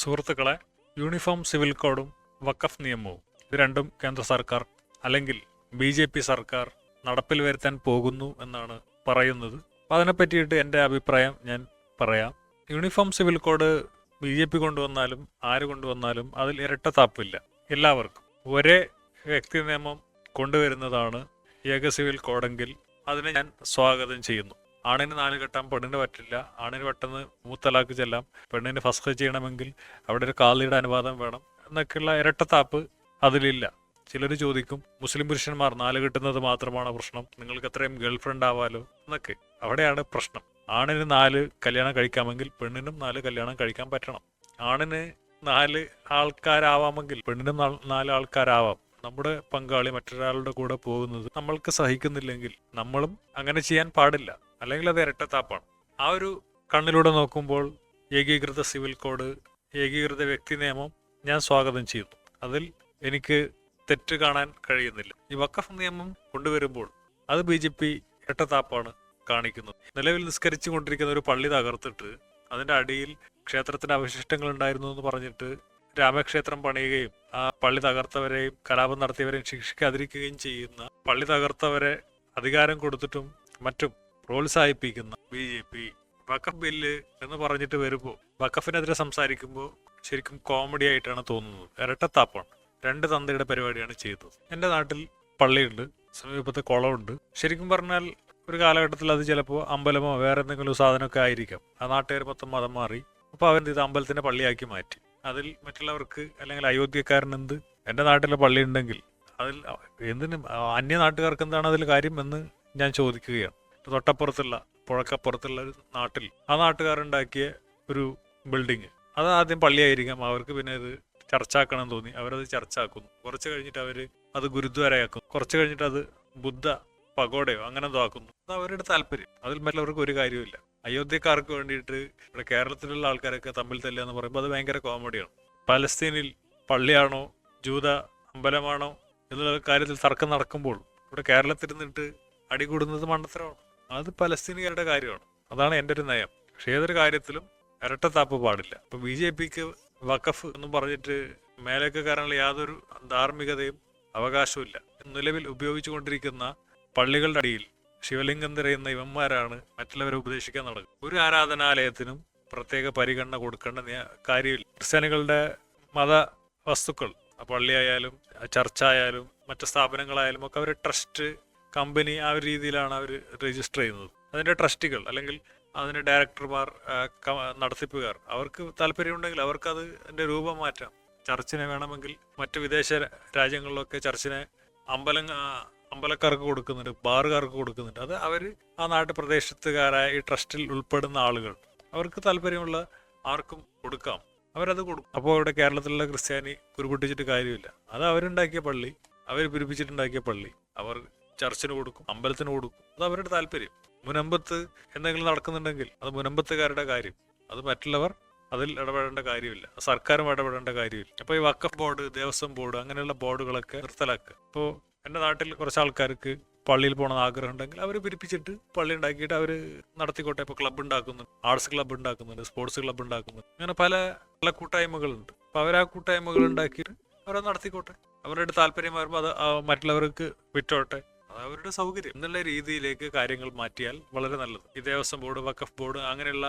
സുഹൃത്തുക്കളെ, uniform civil കോഡും വഖഫ് നിയമവും ഇത് രണ്ടും കേന്ദ്ര സർക്കാർ അല്ലെങ്കിൽ BJP സർക്കാർ നടപ്പിൽ വരുത്താൻ പോകുന്നു എന്നാണ് പറയുന്നത്. അപ്പം അതിനെപ്പറ്റിയിട്ട് എൻ്റെ അഭിപ്രായം ഞാൻ പറയാം. യൂണിഫോം സിവിൽ കോഡ് BJP കൊണ്ടുവന്നാലും ആര് കൊണ്ടുവന്നാലും അതിൽ ഇരട്ടത്താപ്പില്ല. എല്ലാവർക്കും ഒരേ വ്യക്തി നിയമം കൊണ്ടുവരുന്നതാണ് ഏക സിവിൽ കോഡെങ്കിൽ അതിനെ ഞാൻ സ്വാഗതം ചെയ്യുന്നു. ആണിന് 4 കെട്ടാം, പെണ്ണിന് പറ്റില്ല. ആണിന് പെട്ടെന്ന് മൂത്തലാക്ക് ചെല്ലാം, പെണ്ണിന് ഫസ്റ്റ് ചെയ്യണമെങ്കിൽ അവിടെ ഒരു കാളിയുടെ അനുവാദം വേണം എന്നൊക്കെയുള്ള ഇരട്ടത്താപ്പ് അതിലില്ല. ചിലർ ചോദിക്കും, മുസ്ലിം പുരുഷന്മാർ 4 കെട്ടുന്നത് മാത്രമാണ് പ്രശ്നം, നിങ്ങൾക്ക് എത്രയും ഗേൾഫ്രണ്ട് ആവാലോ എന്നൊക്കെ. അവിടെയാണ് പ്രശ്നം. ആണിന് 4 കല്യാണം കഴിക്കാമെങ്കിൽ പെണ്ണിനും 4 കല്യാണം കഴിക്കാൻ പറ്റണം. ആണിന് 4 ആൾക്കാരാവാമെങ്കിൽ പെണ്ണിനും 4 ആൾക്കാരാവാം. നമ്മുടെ പങ്കാളി മറ്റൊരാളുടെ കൂടെ പോകുന്നത് നമ്മൾക്ക് സഹിക്കുന്നില്ലെങ്കിൽ നമ്മളും അങ്ങനെ ചെയ്യാൻ പാടില്ല, അല്ലെങ്കിൽ അത് ഇരട്ടത്താപ്പാണ്. ആ ഒരു കണ്ണിലൂടെ നോക്കുമ്പോൾ ഏകീകൃത സിവിൽ കോഡ്, ഏകീകൃത വ്യക്തി നിയമം ഞാൻ സ്വാഗതം ചെയ്യുന്നു. അതിൽ എനിക്ക് തെറ്റ് കാണാൻ കഴിയുന്നില്ല. ഈ വഖഫ് നിയമം കൊണ്ടുവരുമ്പോൾ അത് BJP ഇരട്ടത്താപ്പാണ് കാണിക്കുന്നത്. നിലവിൽ നിസ്കരിച്ചു കൊണ്ടിരിക്കുന്ന ഒരു പള്ളി തകർത്തിട്ട് അതിൻ്റെ അടിയിൽ ക്ഷേത്രത്തിന് അവശിഷ്ടങ്ങൾ ഉണ്ടായിരുന്നു എന്ന് പറഞ്ഞിട്ട് രാമക്ഷേത്രം പണിയുകയും ആ പള്ളി തകർത്തവരെയും കലാപം നടത്തിയവരെയും ശിക്ഷിക്കാതിരിക്കുകയും ചെയ്യുന്ന, പള്ളി തകർത്തവരെ അധികാരം കൊടുത്തിട്ടും മറ്റും പ്രോത്സാഹിപ്പിക്കുന്ന BJP വഖഫ് ബില്ല് എന്ന് പറഞ്ഞിട്ട് വരുമ്പോൾ വഖഫിനെതിരെ സംസാരിക്കുമ്പോൾ ശരിക്കും കോമഡി ആയിട്ടാണ് തോന്നുന്നത്. ഇരട്ടത്താപ്പാണ്. 2 തന്തയുടെ പരിപാടിയാണ് ചെയ്തത്. എൻ്റെ നാട്ടിൽ പള്ളിയുണ്ട്, സമീപത്തെ കുളമുണ്ട്. ശരിക്കും പറഞ്ഞാൽ ഒരു കാലഘട്ടത്തിൽ അത് ചിലപ്പോൾ അമ്പലമോ വേറെ എന്തെങ്കിലും സാധനമൊക്കെ ആയിരിക്കാം. ആ നാട്ടുകാർ മൊത്തം മതം മാറി. അപ്പോൾ അവൻ ഇത് അമ്പലത്തിൻ്റെ പള്ളിയാക്കി മാറ്റി. അതിൽ മറ്റുള്ളവർക്ക് അല്ലെങ്കിൽ അയോധ്യക്കാരനെന്ത്, എൻ്റെ നാട്ടിലെ പള്ളി ഉണ്ടെങ്കിൽ അതിൽ എന്തിനും അന്യ നാട്ടുകാർക്ക് എന്താണ് അതിൽ കാര്യം എന്ന് ഞാൻ ചോദിക്കുകയാണ്. തൊട്ടപ്പുറത്തുള്ള പുഴക്കപ്പുറത്തുള്ള ഒരു നാട്ടിൽ ആ നാട്ടുകാരുണ്ടാക്കിയ ഒരു ബിൽഡിങ് അത് ആദ്യം പള്ളിയായിരിക്കാം. അവർക്ക് പിന്നെ ഇത് ചർച്ചാക്കണം തോന്നി, അവരത് ചർച്ചാക്കുന്നു. കുറച്ച് കഴിഞ്ഞിട്ട് അവർ അത് ഗുരുദ്വാരയാക്കുന്നു. കുറച്ച് കഴിഞ്ഞിട്ട് അത് ബുദ്ധ പഗോഡയോ അങ്ങനെ എന്തോ ആക്കുന്നു. അത് അവരുടെ താല്പര്യം. അതിൽ മറ്റുള്ളവർക്ക് ഒരു കാര്യമില്ല. അയോധ്യക്കാർക്ക് വേണ്ടിയിട്ട് ഇവിടെ കേരളത്തിലുള്ള ആൾക്കാരൊക്കെ തമ്മിൽ തല്ലുക എന്ന് പറയുമ്പോൾ അത് ഭയങ്കര കോമഡിയാണ്. പലസ്തീനിൽ പള്ളിയാണോ ജൂത അമ്പലമാണോ എന്നുള്ള കാര്യത്തിൽ തർക്കം നടക്കുമ്പോൾ ഇവിടെ കേരളത്തിൽ നിന്നിട്ട് അടികൂടുന്നത് മണ്ടത്തരമാണ്. അത് പലസ്തീനികളുടെ കാര്യമാണ്. അതാണ് എൻ്റെ ഒരു നയം. പക്ഷേ ഏതൊരു കാര്യത്തിലും ഇരട്ടത്താപ്പ് പാടില്ല. ഇപ്പൊ BJPക്ക് വഖഫ് എന്നും പറഞ്ഞിട്ട് മേലേക്ക് കയറാനുള്ള യാതൊരു ധാർമ്മികതയും അവകാശവും ഇല്ല. നിലവിൽ ഉപയോഗിച്ചു കൊണ്ടിരിക്കുന്ന പള്ളികളുടെ അടിയിൽ ശിവലിംഗം തിരയുന്ന ഇവന്മാരാണ് മറ്റുള്ളവരെ ഉപദേശിക്കാൻ നടക്കുന്നത്. ഒരു ആരാധനാലയത്തിനും പ്രത്യേക പരിഗണന കൊടുക്കേണ്ട കാര്യമില്ല. ക്രിസ്ത്യാനികളുടെ മത വസ്തുക്കൾ, പള്ളിയായാലും ചർച്ച ആയാലും മറ്റു സ്ഥാപനങ്ങളായാലും ഒക്കെ അവർ ട്രസ്റ്റ് കമ്പനി ആ ഒരു രീതിയിലാണ് അവർ രജിസ്റ്റർ ചെയ്യുന്നത്. അതിൻ്റെ ട്രസ്റ്റികൾ അല്ലെങ്കിൽ അതിൻ്റെ ഡയറക്ടർമാർ, നടത്തിപ്പുകാർ, അവർക്ക് താല്പര്യമുണ്ടെങ്കിൽ അവർക്കത് അതിൻ്റെ രൂപം മാറ്റാം. ചർച്ചിനെ വേണമെങ്കിൽ മറ്റു വിദേശ രാജ്യങ്ങളിലൊക്കെ ചർച്ചിനെ അമ്പലക്കാർക്ക് കൊടുക്കുന്നുണ്ട്, ബാറുകാർക്ക് കൊടുക്കുന്നുണ്ട്. അത് അവർ ആ പ്രദേശത്തുകാരായ ഈ ട്രസ്റ്റിൽ ഉൾപ്പെടുന്ന ആളുകൾ, അവർക്ക് താല്പര്യമുള്ള ആർക്കും കൊടുക്കാം, അവരത് കൊടുക്കും. അപ്പോൾ ഇവിടെ കേരളത്തിലുള്ള ക്രിസ്ത്യാനി കുരുപൊട്ടിച്ചിട്ട് കാര്യമില്ല. അത് അവരുണ്ടാക്കിയ പള്ളി, അവർ പിരിപ്പിച്ചിട്ടുണ്ടാക്കിയ പള്ളി അവർ ചർച്ചിന് കൊടുക്കും, അമ്പലത്തിന് കൊടുക്കും. അത് അവരുടെ താല്പര്യം. മുനമ്പത്ത് എന്തെങ്കിലും നടക്കുന്നുണ്ടെങ്കിൽ അത് മുനമ്പത്തുകാരുടെ കാര്യം. അത് മറ്റുള്ളവർ അതിൽ ഇടപെടേണ്ട കാര്യമില്ല. സർക്കാരും ഇടപെടേണ്ട കാര്യമില്ല. അപ്പോൾ ഈ വഖഫ് ബോർഡ്, ദേവസ്വം ബോർഡ് അങ്ങനെയുള്ള ബോർഡുകളൊക്കെ നിർത്തലാക്കുക. ഇപ്പോൾ എൻ്റെ നാട്ടിൽ കുറച്ച് ആൾക്കാർക്ക് പള്ളിയിൽ പോകണമെന്ന് ആഗ്രഹം ഉണ്ടെങ്കിൽ അവർ പിരിപ്പിച്ചിട്ട് പള്ളി ഉണ്ടാക്കിയിട്ട് അവർ നടത്തിക്കോട്ടെ. ഇപ്പോൾ ക്ലബ്ബ് ഉണ്ടാക്കുന്നുണ്ട്, ആർട്സ് ക്ലബ്ബ് ഉണ്ടാക്കുന്നുണ്ട്, സ്പോർട്സ് ക്ലബ്ബ് ഉണ്ടാക്കുന്നുണ്ട്. അങ്ങനെ പല പല കൂട്ടായ്മകളുണ്ട്. അപ്പോൾ അവർ ആ കൂട്ടായ്മകൾ ഉണ്ടാക്കിയിട്ട് അവരത് നടത്തിക്കോട്ടെ. അവരുടെ താല്പര്യം വരുമ്പോൾ അത് മറ്റുള്ളവർക്ക് വിറ്റോട്ടെ. അത് അവരുടെ സൗകര്യം എന്നുള്ള രീതിയിലേക്ക് കാര്യങ്ങൾ മാറ്റിയാൽ വളരെ നല്ലത്. ഈ ദേവസ്വം ബോർഡ്, വഖഫ് ബോർഡ് അങ്ങനെയുള്ള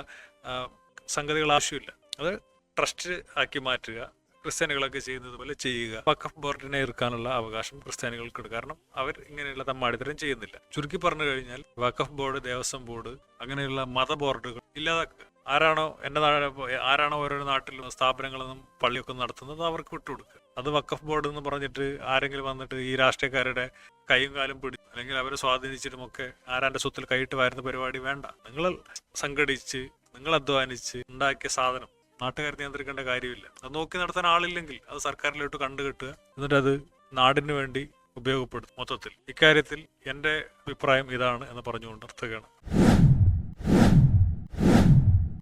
സംഗതികൾ ആവശ്യമില്ല. അത് ട്രസ്റ്റ് ആക്കി മാറ്റുക. ക്രിസ്ത്യാനികളൊക്കെ ചെയ്യുന്നത് പോലെ ചെയ്യുക. വഖഫ് ബോർഡിനെ ഇറക്കാനുള്ള അവകാശം ക്രിസ്ത്യാനികൾക്കുണ്ട്. കാരണം അവർ ഇങ്ങനെയുള്ള തമ്മാടിത്തരം ചെയ്യുന്നില്ല. ചുരുക്കി പറഞ്ഞു കഴിഞ്ഞാൽ വഖഫ് ബോർഡ്, ദേവസ്വം ബോർഡ് അങ്ങനെയുള്ള മത ബോർഡുകൾ ഇല്ലാതാക്കുക. ആരാണോ ഓരോ നാട്ടിലും സ്ഥാപനങ്ങളൊന്നും പള്ളിയൊക്കെ നടത്തുന്നത് അവർക്ക് വിട്ടുകൊടുക്കുക. അത് വഖഫ് ബോർഡ് എന്ന് പറഞ്ഞിട്ട് ആരെങ്കിലും വന്നിട്ട് ഈ രാഷ്ട്രീയക്കാരുടെ കൈയും കാലും പിടിച്ച് അല്ലെങ്കിൽ അവരെ സ്വാധീനിച്ചിട്ടുമൊക്കെ ആരാന്റെ സ്വത്തിൽ കൈയിട്ട് വരുന്ന പരിപാടി വേണ്ട. നിങ്ങൾ സംഘടിച്ച്, നിങ്ങൾ അധ്വാനിച്ച് ഉണ്ടാക്കിയ സാധനം നാട്ടുകാർ നിയന്ത്രിക്കേണ്ട കാര്യമില്ല. അത് നോക്കി നടത്താൻ ആളില്ലെങ്കിൽ അത് സർക്കാരിലോട്ട് കണ്ടുകെട്ടുക, എന്നിട്ട് അത് നാടിന് വേണ്ടി ഉപയോഗപ്പെടുത്തും. മൊത്തത്തിൽ ഇക്കാര്യത്തിൽ എൻ്റെ അഭിപ്രായം ഇതാണ് എന്ന് പറഞ്ഞുകൊണ്ട് നിർത്തുകയാണ്.